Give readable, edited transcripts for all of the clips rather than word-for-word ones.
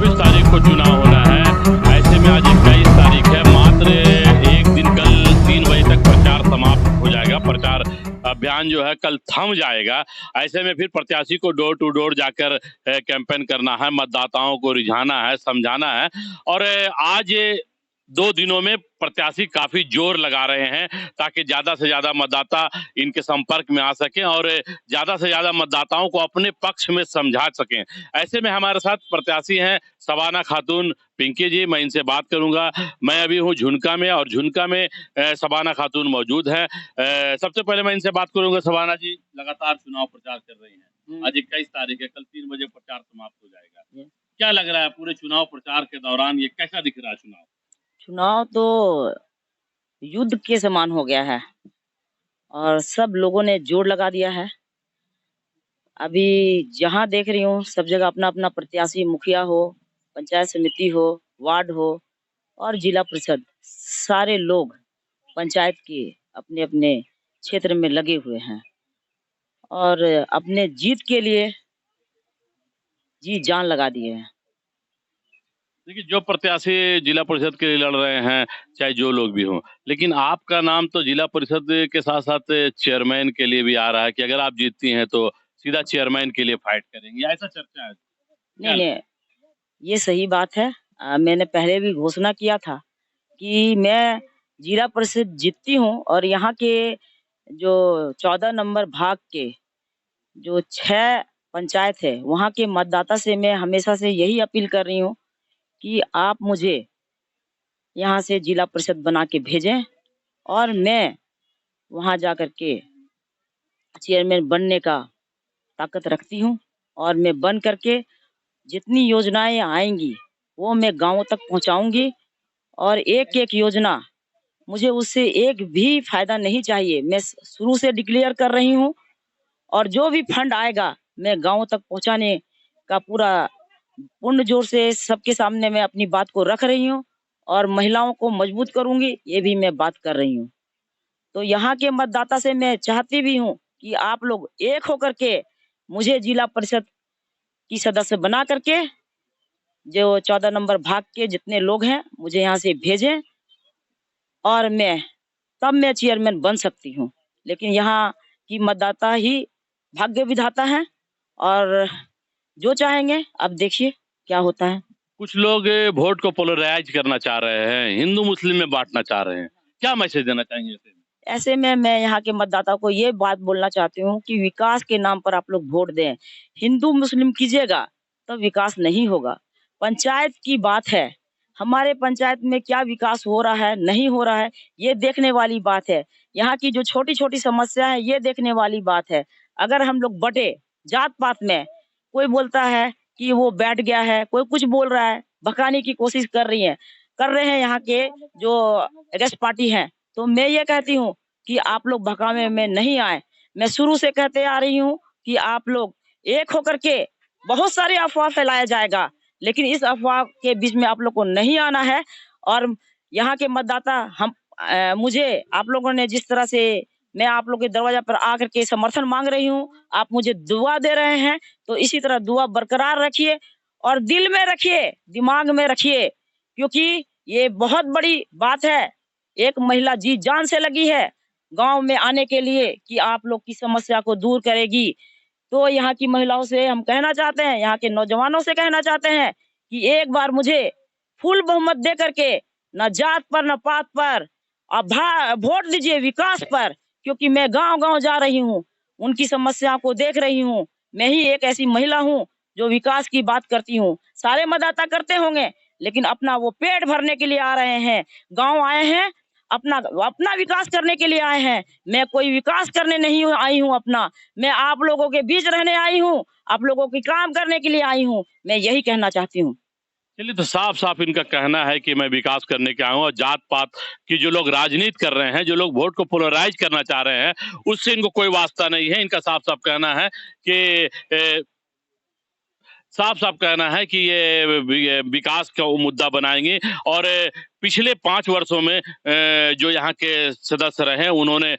24 तारीख को चुनाव होना है। ऐसे में आज 21 तारीख है, मात्र एक दिन कल 3 बजे तक प्रचार समाप्त हो जाएगा। प्रचार अभियान जो है कल थम जाएगा। ऐसे में फिर प्रत्याशी को डोर टू डोर जाकर कैंपेन करना है, मतदाताओं को रिझाना है, समझाना है। और आज 2 दिनों में प्रत्याशी काफी जोर लगा रहे हैं ताकि ज्यादा से ज्यादा मतदाता इनके संपर्क में आ सकें और ज्यादा से ज्यादा मतदाताओं को अपने पक्ष में समझा सकें। ऐसे में हमारे साथ प्रत्याशी हैं शबाना खातून पिंकी जी, मैं इनसे बात करूंगा। मैं अभी हूं झुनका में और झुनका में शबाना खातून मौजूद है। सबसे पहले मैं इनसे बात करूंगा। शबाना जी लगातार चुनाव प्रचार कर रही हैं, आज 21 तारीख है, कल 3 बजे प्रचार समाप्त हो जाएगा। क्या लग रहा है पूरे चुनाव प्रचार के दौरान ये कैसा दिख रहा है चुनाव? चुनाव तो युद्ध के समान हो गया है और सब लोगों ने जोर लगा दिया है। अभी जहाँ देख रही हूँ सब जगह अपना अपना प्रत्याशी, मुखिया हो, पंचायत समिति हो, वार्ड हो और जिला परिषद, सारे लोग पंचायत के अपने अपने क्षेत्र में लगे हुए हैं और अपने जीत के लिए जी जान लगा दिए हैं। देखिए, जो प्रत्याशी जिला परिषद के लिए लड़ रहे हैं, चाहे जो लोग भी हों, लेकिन आपका नाम तो जिला परिषद के साथ-साथ चेयरमैन के लिए भी आ रहा है कि अगर आप जीतती हैं तो सीधा चेयरमैन के लिए फाइट करेंगी, ऐसा चर्चा है। क्या नहीं लगता नहीं, ये सही बात है। मैंने पहले भी घोषणा किया था कि मैं जिला परिषद जीतती हूँ और यहाँ के जो 14 नंबर भाग के जो 6 पंचायत है, वहाँ के मतदाता से मैं हमेशा से यही अपील कर रही हूँ कि आप मुझे यहाँ से जिला परिषद बना के भेजें और मैं वहाँ जाकर के चेयरमैन बनने का ताकत रखती हूँ और मैं बन करके जितनी योजनाएं आएंगी वो मैं गाँव तक पहुँचाऊंगी और एक-एक योजना मुझे उससे एक भी फायदा नहीं चाहिए। मैं शुरू से डिक्लेयर कर रही हूँ और जो भी फंड आएगा मैं गाँव तक पहुँचाने का पूरा पूर्ण जोर से सबके सामने मैं अपनी बात को रख रही हूँ और महिलाओं को मजबूत करूंगी, ये भी मैं बात कर रही हूँ। तो यहाँ के मतदाता से मैं चाहती भी हूँ कि आप लोग एक होकर के मुझे जिला परिषद की सदस्य बना करके जो 14 नंबर भाग के जितने लोग हैं मुझे यहाँ से भेजें और मैं चेयरमैन बन सकती हूँ। लेकिन यहाँ की मतदाता ही भाग्य विधाता है और जो चाहेंगे अब देखिए क्या होता है। कुछ लोग वोट को पोलराइज करना चाह रहे हैं, हिंदू मुस्लिम में बाँटना चाह रहे हैं। क्या मैसेज देना चाहेंगे ऐसे में? ऐसे में मैं यहाँ के मतदाता को ये बात बोलना चाहती हूँ कि विकास के नाम पर आप लोग वोट दें। हिंदू मुस्लिम कीजिएगा तो विकास नहीं होगा। पंचायत की बात है, हमारे पंचायत में क्या विकास हो रहा है, नहीं हो रहा है, ये देखने वाली बात है। यहाँ की जो छोटी-छोटी समस्या है, ये देखने वाली बात है। अगर हम लोग बँटे जात-पात में, कोई बोलता है कि वो बैठ गया है, कोई कुछ बोल रहा है, भकाने की कोशिश कर रहे हैं यहाँ के जो अगेंस्ट पार्टी हैं। तो मैं ये कहती हूँ कि आप लोग बहकावे में नहीं आए। मैं शुरू से कहते आ रही हूँ कि आप लोग एक होकर के बहुत सारी अफ़वाह फैलाया जाएगा, लेकिन इस अफ़वाह के बीच में आप लोग को नहीं आना है और यहाँ के मतदाता मुझे आप लोगों ने जिस तरह से मैं आप लोग के दरवाजा पर आकर के समर्थन माँग रही हूँ, आप मुझे दुआ दे रहे हैं, तो इसी तरह दुआ बरकरार रखिए और दिल में रखिए, दिमाग में रखिए क्योंकि ये बहुत बड़ी बात है। एक महिला जी जान से लगी है गांव में आने के लिए कि आप लोग की समस्या को दूर करेगी। तो यहाँ की महिलाओं से हम कहना चाहते हैं, यहाँ के नौजवानों से कहना चाहते हैं कि एक बार मुझे फुल बहुमत दे करके न जात पर न पात पर अब वोट दीजिए विकास पर क्योंकि मैं गांव-गांव जा रही हूँ, उनकी समस्या को देख रही हूँ। मैं ही एक ऐसी महिला हूँ जो विकास की बात करती हूँ। सारे मतदाता करते होंगे लेकिन अपना वो पेट भरने के लिए आ रहे हैं, गाँव आए हैं अपना अपना विकास करने के लिए आए हैं। मैं कोई विकास करने नहीं आई हूँ अपना, मैं आप लोगों के बीच रहने आई हूँ, आप लोगों की काम करने के लिए आई हूँ। मैं यही कहना चाहती हूँ। चलिए, तो साफ-साफ इनका कहना है कि मैं विकास करने के आया हूँ और जात-पात की जो लोग राजनीति कर रहे हैं, जो लोग वोट को पोलराइज़ करना चाह रहे हैं, उससे इनको कोई वास्ता नहीं है। इनका साफ-साफ कहना है कि साफ साफ कहना है कि ये विकास का वो मुद्दा बनाएंगे और पिछले 5 वर्षों में जो यहाँ के सदस्य रहे उन्होंने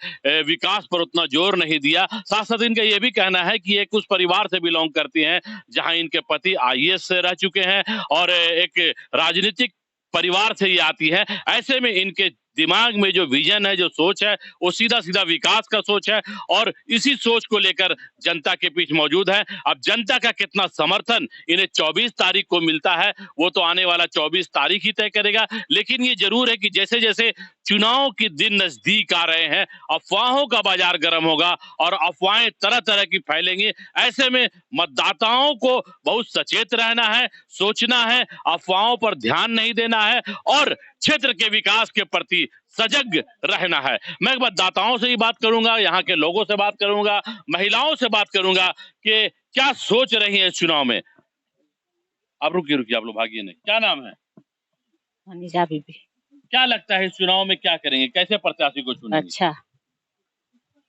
विकास पर उतना जोर नहीं दिया। साथ साथ इनका ये भी कहना है कि एक उस परिवार से बिलोंग करती हैं जहाँ इनके पति आईएएस रह चुके हैं और एक राजनीतिक परिवार से ये आती है। ऐसे में इनके दिमाग में जो विजन है, जो सोच है, वो सीधा सीधा विकास का सोच है और इसी सोच को लेकर जनता के बीच मौजूद है। अब जनता का कितना समर्थन इन्हें 24 तारीख को मिलता है वो तो आने वाला 24 तारीख ही तय करेगा। लेकिन ये जरूर है कि जैसे जैसे चुनाव के दिन नजदीक आ रहे हैं अफवाहों का बाजार गर्म होगा और अफवाहें तरह तरह की फैलेंगी। ऐसे में मतदाताओं को बहुत सचेत रहना है, सोचना है, अफवाहों पर ध्यान नहीं देना है और क्षेत्र के विकास के प्रति सजग रहना है। मैं मतदाताओं से ही बात करूंगा, यहाँ के लोगों से बात करूंगा, महिलाओं से बात करूंगा कि क्या सोच रही है इस चुनाव में। अब रुकिए आप लोग भागिए नहीं। क्या नाम है? मनीषा बीबी। क्या लगता है इस चुनाव में क्या करेंगे, कैसे प्रत्याशी को चुनेंगे? अच्छा,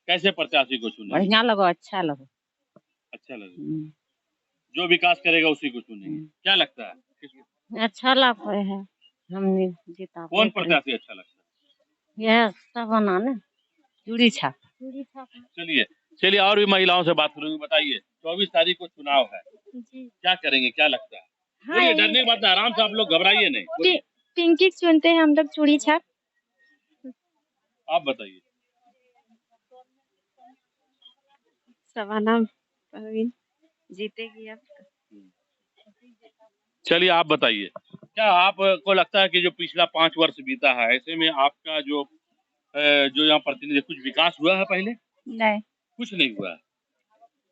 कैसे प्रत्याशी को चुनेंगे? बढ़िया लगो, अच्छा लगो। अच्छा लगे, जो विकास करेगा उसी को चुनेंगे। क्या लगता है? अच्छा लग रहे हैं, हमने जीता। कौन प्रत्याशी अच्छा लगता है? यह सब बना ना, चूड़ी छाप। चलिए और भी महिलाओं से बात करूंगी। बताइए 24 तारीख को चुनाव है, जी। क्या करेंगे, क्या लगता है? हाँ, बोलिए, डरने की बात नहीं, आराम से, आप लोग घबराइए नहीं। पिंकी चुनते हैं हम लोग, चूड़ी छाप। आप बताइए। शबाना परवीन जीतेगी अब। चलिए आप बताइए, क्या आपको लगता है कि जो पिछला 5 वर्ष बीता है ऐसे में आपका जो यहाँ प्रतिनिधि कुछ विकास हुआ है? पहले नहीं, कुछ नहीं हुआ है,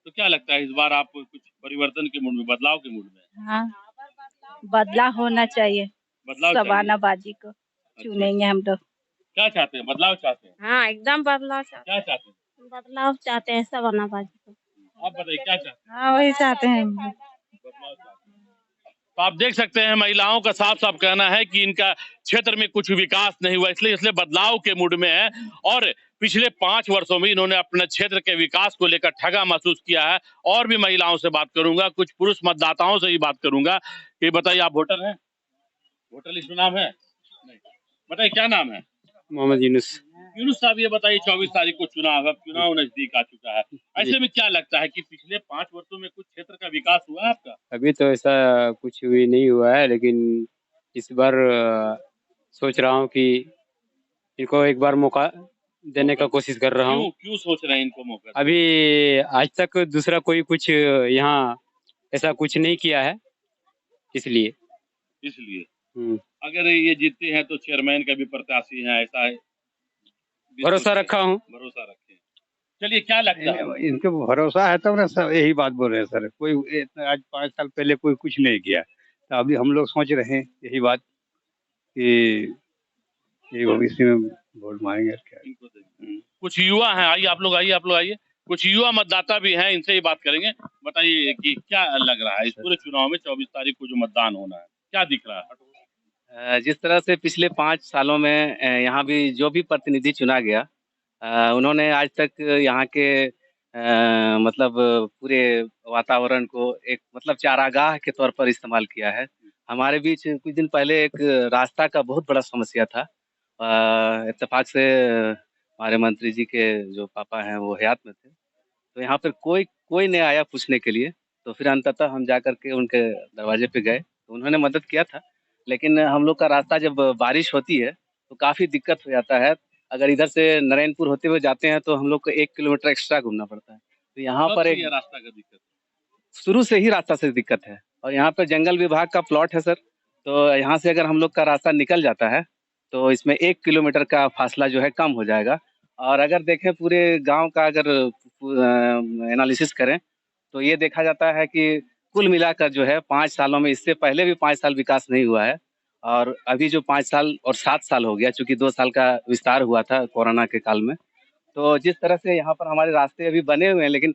तो क्या लगता है इस बार आप कुछ परिवर्तन के मूड में, बदलाव के मूड में? हाँ, बदलाव होना चाहिए। बदलाव शबाना बाजी को चुनेंगे हम लोग। क्या चाहते हैं, बदलाव चाहते हैं? हाँ, एकदम बदलाव चाहते क्या चाहते हैं? हैं। बदलाव चाहते हैं, शबाना बाजी को। आप बताइए क्या चाहते हैं? हाँ, वही चाहते हैं। बदलाव चाहते हैं। तो आप देख सकते हैं महिलाओं का साफ साफ कहना है कि इनका क्षेत्र में कुछ विकास नहीं हुआ, इसलिए बदलाव के मूड में है और पिछले 5 वर्षों में इन्होंने अपने क्षेत्र के विकास को लेकर ठगा महसूस किया है। और भी महिलाओं से बात करूंगा, कुछ पुरुष मतदाताओं से ही बात करूंगा कि बताइए आप वोटर हैं? वोटर लिस्ट में नाम है? नहीं। बताइए क्या नाम है? मोहम्मद यूनुस। यूनुस साहब ये बताइए 24 तारीख को चुनाव है, चुनाव नजदीक आ चुका है, ऐसे में क्या लगता है कि पिछले 5 वर्षों में कुछ क्षेत्र का विकास हुआ है आपका? अभी तो ऐसा कुछ भी नहीं हुआ है, लेकिन इस बार सोच रहा हूँ कि इनको एक बार मौका देने का कोशिश कर रहा हूँ। क्यों सोच रहे हैं इनको मौका? अभी आज तक दूसरा कोई कुछ यहाँ ऐसा कुछ नहीं किया है, इसलिए अगर ये जीतते हैं तो चेयरमैन का भी प्रत्याशी है, ऐसा है? भरोसा रखा हूँ। भरोसा रखे। चलिए क्या लगता है? इनके भरोसा है तब ना सब यही बात बोल रहे हैं सर। कोई आज 5 साल पहले कोई कुछ नहीं किया, तो अभी हम लोग सोच रहे हैं यही बात कि भविष्य में वोट मांगेंगे। क्या कुछ युवा हैं, आइए आप लोग आइए, कुछ युवा मतदाता भी हैं, इनसे ही बात करेंगे। बताइए कि क्या लग रहा है इस पूरे चुनाव में 24 तारीख को जो मतदान होना है, क्या दिख रहा है? जिस तरह से पिछले 5 सालों में यहाँ भी जो भी प्रतिनिधि चुना गया, उन्होंने आज तक यहाँ के मतलब पूरे वातावरण को एक मतलब चारागाह के तौर पर इस्तेमाल किया है। हमारे बीच कुछ दिन पहले एक रास्ता का बहुत बड़ा समस्या था। इत्तेफाक से हमारे मंत्री जी के जो पापा हैं वो हयात में थे, तो यहाँ पर कोई नहीं आया पूछने के लिए। तो फिर अंततः हम जा कर के उनके दरवाजे पे गए, तो उन्होंने मदद किया था। लेकिन हम लोग का रास्ता जब बारिश होती है तो काफ़ी दिक्कत हो जाता है। अगर इधर से नारायणपुर होते हुए जाते हैं तो हम लोग को 1 किलोमीटर एक्स्ट्रा घूमना पड़ता है। तो यहाँ पर एक रास्ता का दिक्कत, शुरू से ही रास्ता से दिक्कत है। और यहाँ पर जंगल विभाग का प्लॉट है सर, तो यहाँ से अगर हम लोग का रास्ता निकल जाता है तो इसमें 1 किलोमीटर का फासला जो है कम हो जाएगा। और अगर देखें पूरे गांव का अगर एनालिसिस करें तो ये देखा जाता है कि कुल मिलाकर जो है 5 सालों में, इससे पहले भी 5 साल विकास नहीं हुआ है और अभी जो 5 साल और 7 साल हो गया, चूँकि 2 साल का विस्तार हुआ था कोरोना के काल में। तो जिस तरह से यहाँ पर हमारे रास्ते अभी बने हुए हैं, लेकिन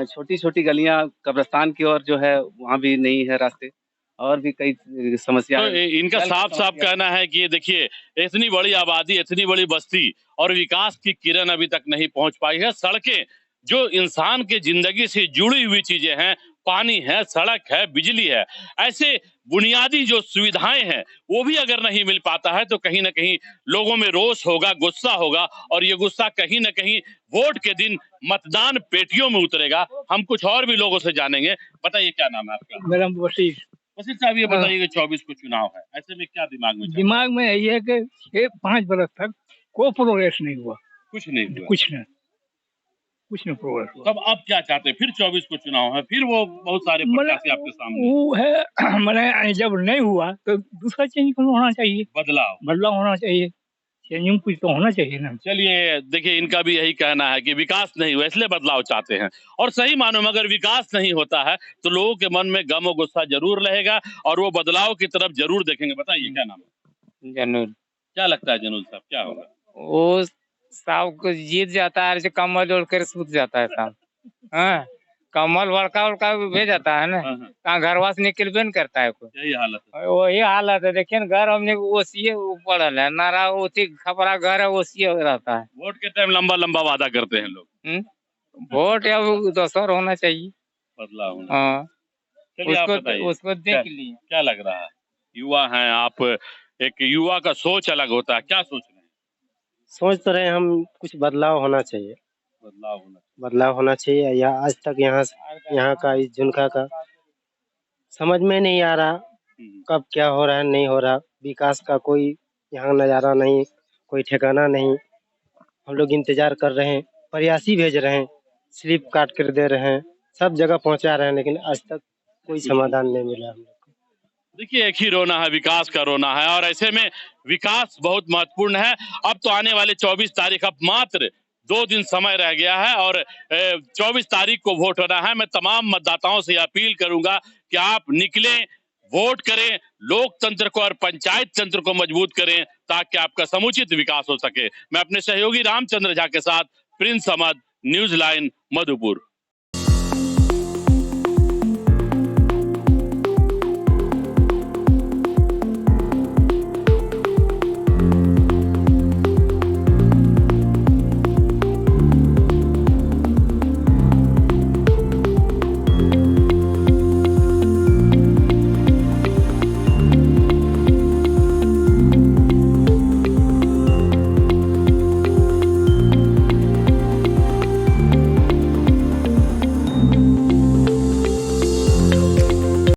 छोटी-छोटी गलियाँ कब्रिस्तान की ओर जो है वहाँ भी नहीं है रास्ते, और भी कई समस्या। तो इनका साफ कहना है कि देखिए इतनी बड़ी आबादी, इतनी बड़ी बस्ती और विकास की किरण अभी तक नहीं पहुंच पाई है। सड़कें जो इंसान के जिंदगी से जुड़ी हुई चीजें हैं पानी है, सड़क है, बिजली है, ऐसे बुनियादी जो सुविधाएं हैं वो भी अगर नहीं मिल पाता है तो कहीं ना कहीं लोगों में रोष होगा, गुस्सा होगा, और ये गुस्सा कहीं ना कहीं वोट के दिन मतदान पेटियों में उतरेगा। हम कुछ और भी लोगों से जानेंगे। बताइए क्या नाम है आपका? मेरा वसीर। वसीर साहब, ये बताइए कि 24 को चुनाव है, ऐसे में क्या दिमाग में चल रहा है? दिमाग में यही है कि 6-5 बरस तक कोई प्रोग्रेस नहीं हुआ, कुछ नहीं हुआ। कुछ नहीं प्रोग्रेस हुआ। तब अब क्या चाहते हैं? फिर 24 को चुनाव है, फिर वो बहुत सारे प्रत्याशी आपके सामने, वो है मैंने जब नहीं हुआ तो दूसरा चेंज होना चाहिए, बदलाव होना चाहिए, चेंजिंग कुछ तो होना चाहिए ना। चलिए देखिए, इनका भी यही कहना है कि विकास नहीं हुआ इसलिए बदलाव चाहते हैं, और सही मानों में अगर विकास नहीं होता है तो लोगों के मन में गम और गुस्सा जरूर रहेगा और वो बदलाव की तरफ जरूर देखेंगे। बताइए क्या नाम है? जनूर। क्या लगता है जनूल साहब, क्या होगा? वो साहब को जीत जाता है, ऐसे कमल ओढ़ कर सूत जाता है साहब। हाँ, कमल वड़का भी भेज जाता है ना, हाँ, हाँ, कहाँ घरवा से निकलबे नहीं करता है कोई। यही हालत है। वही हालत है, देखिए ना, घर हमने ओसिए पड़ल है, नारा ओती खपरा घर है, ओसिए रहता है। वोट के टाइम लंबा लंबा वादा करते हैं लोग। वोट या दोसर होना चाहिए, बदलाव होना। हाँ, चलिए आप बताइए, उसको देख लिए। क्या लग रहा है? युवा हैं आप, एक युवा का सोच अलग होता है, क्या सोच रहे हैं? सोच तो रहे हम कुछ बदलाव होना चाहिए, बदलाव होना चाहिए। या आज तक यहाँ का इस झुनका का समझ में नहीं आ रहा कब क्या हो रहा है, नहीं हो रहा। विकास का कोई यहाँ नज़ारा नहीं, कोई ठिकाना नहीं। हम लोग इंतजार कर रहे हैं, प्रयासी भेज रहे हैं, स्लिप काट कर दे रहे हैं, सब जगह पहुँचा रहे हैं, लेकिन आज तक कोई समाधान नहीं मिला हम लोग को। देखिए, एक ही रोना है, विकास का रोना है, और ऐसे में विकास बहुत महत्वपूर्ण है। अब तो आने वाले 24 तारीख, अब मात्र 2 दिन समय रह गया है और 24 तारीख को वोट होना है। मैं तमाम मतदाताओं से अपील करूंगा कि आप निकलें, वोट करें, लोकतंत्र को और पंचायत तंत्र को मजबूत करें ताकि आपका समुचित विकास हो सके। मैं अपने सहयोगी रामचंद्र झा के साथ Prince Ahmad, news line, Madhupur.